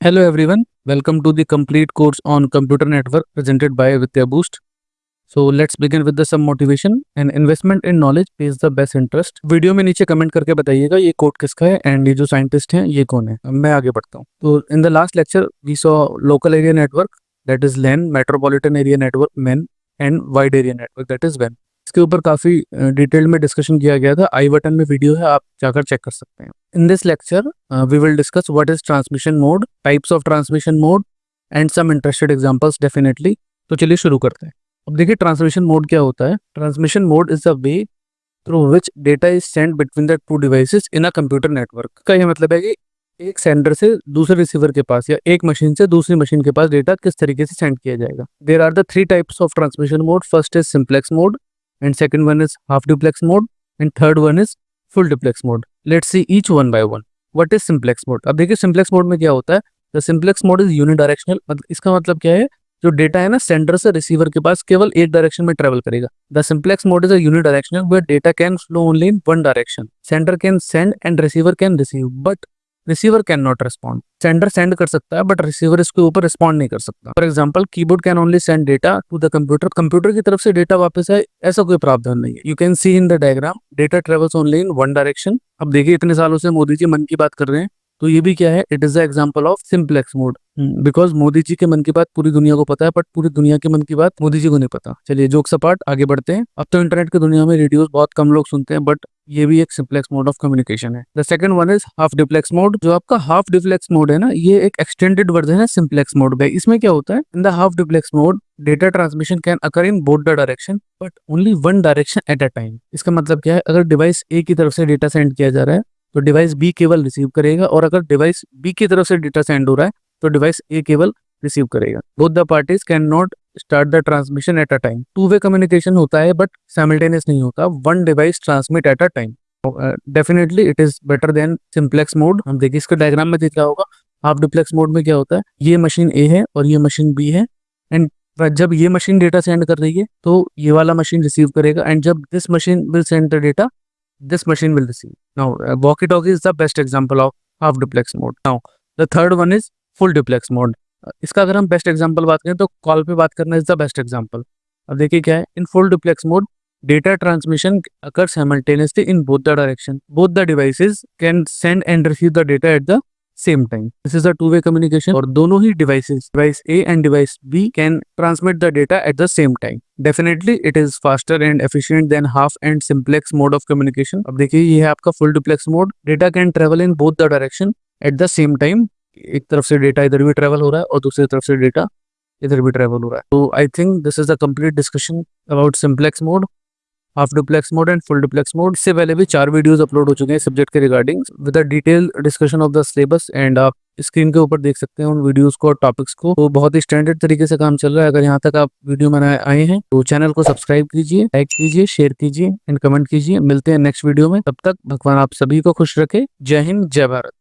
Hello everyone, welcome to the complete course on computer network presented by Vidya Boost. So let's begin with the some motivation and investment in knowledge pays the best interest. Video में नीचे comment करके बताइएगा ये code किसका है and ये जो scientist हैं ये कौन है। मैं आगे बढ़ता हूँ। तो in the last lecture we saw local area network that is LAN, metropolitan area network MAN and wide area network that is वैन। इसके ऊपर काफी डिटेल में डिस्कशन किया गया था। आई बटन में वीडियो है, आप जाकर चेक कर सकते हैं। In this lecture we will discuss what is transmission mode, types of transmission mode and some interested examples definitely. तो चलिए शुरू करते हैं। अब देखिए ट्रांसमिशन मोड क्या होता है। Transmission mode is the way through which data is send between the two devices in a computer network. का यह मतलब है कि एक सेंडर से दूसरे रिसीवर के पास या एक मशीन से दूसरी मशीन के पास डेटा किस तरीके से सेंड किया जाएगा। There are the three types of transmission mode. First is simplex mode and second one is half duplex mode and third one is full duplex mode. Let's see each one by one. What is simplex mode? अब देखिए simplex mode में क्या होता है। The simplex mode is unidirectional। इसका मतलब क्या है, जो डेटा है ना सेंडर से रिसीवर के पास केवल एक डायरेक्शन में ट्रेवल करेगा। The simplex mode is a unidirectional where data can flow only in one direction. Sender can send and receiver can receive, but receiver can not respond. Sender send कर सकता है but receiver इसके ऊपर respond नहीं कर सकता। For example keyboard can only send data to the computer. Computer की तरफ से डेटा वापस आए ऐसा कोई प्रावधान नहीं है। You can see in the diagram data travels only in one direction. अब देखिए इतने सालों से मोदी जी मन की बात कर रहे हैं, तो ये भी क्या है, it is the example of simplex mode. Because Modi ji के मन की बात पूरी दुनिया को पता है बट पूरी दुनिया के मन की बात मोदी जी को नहीं पता। चलिए जोक्स अपार्ट आगे बढ़ते हैं। अब तो इंटरनेट की दुनिया में रेडियोस बहुत कम लोग सुनते हैं बट ये भी एक सिंप्लेक्स मोड ऑफ कम्युनिकेशन है। The second one is half duplex mode. जो आपका हाफ डुप्लेक्स मोड है ना, ये एक एक्सटेंडेड वर्जन है सिंप्लेक्स मोड का। इसमें क्या होता है, in the half duplex mode data transmission can occur in both the direction but only one direction at a time. इसका मतलब क्या है, अगर डिवाइस ए की तरफ से डेटा सेंड किया जा रहा है तो डिवाइस बी केवल रिसीव करेगा, और अगर डिवाइस बी की तरफ से डेटा सेंड हो रहा है तो डिवाइस ए केवल रिसीव करेगा। Both the parties can not start the transmission at a time. To way communication होता है बट साइमल्टेनियस नहीं होता। One device transmit at a time. Definitely it is better than simplex mode. हम देखिए इसके diagram में दिख रहा होगा। हाफ डुप्लेक्स मोड में क्या होता है, ये मशीन ए है और ये मशीन बी है, एंड जब ये मशीन डेटा सेंड कर रही है तो ये वाला मशीन रिसीव करेगा, एंड जब this machine will send the data this machine will receive. Now, walkie-talkie is the best example of half duplex mode. Now, the third one is full duplex mode. इसका अगर हम best example बात करें तो call पे बात करना is the best example. अब देखिए क्या है, in full duplex mode data transmission occur simultaneously in both the direction. Both the devices can send and receive the data at the same time. This is a two way communication, और दोनों ही devices, device A and device B, can transmit the data at the same time. Definitely it is faster and efficient than half and simplex mode of communication. अब देखिए ये है आपका full duplex mode. Data can travel in both the direction at the same time. एक तरफ से data इधर भी ट्रेवल हो रहा है और दूसरी तरफ से डेटा इधर भी ट्रेवल हो रहा है। तो I think this is the complete discussion about simplex mode, half duplex mode and full duplex mode. इससे पहले भी 4 वीडियोस अपलोड हो चुके हैं सब्जेक्ट के regarding with a detail discussion of the syllabus, and आप स्क्रीन के ऊपर देख सकते हैं उन वीडियोस को और टॉपिक्स को। तो बहुत ही स्टैंडर्ड तरीके से काम चल रहा है। अगर यहाँ तक आप वीडियो में आए हैं तो चैनल को सब्सक्राइब कीजिए, लाइक कीजिए, शेयर कीजिए एंड कमेंट कीजिए। मिलते हैं नेक्स्ट वीडियो में, तब तक भगवान आप सभी को खुश रखे। जय हिंद, जय भारत।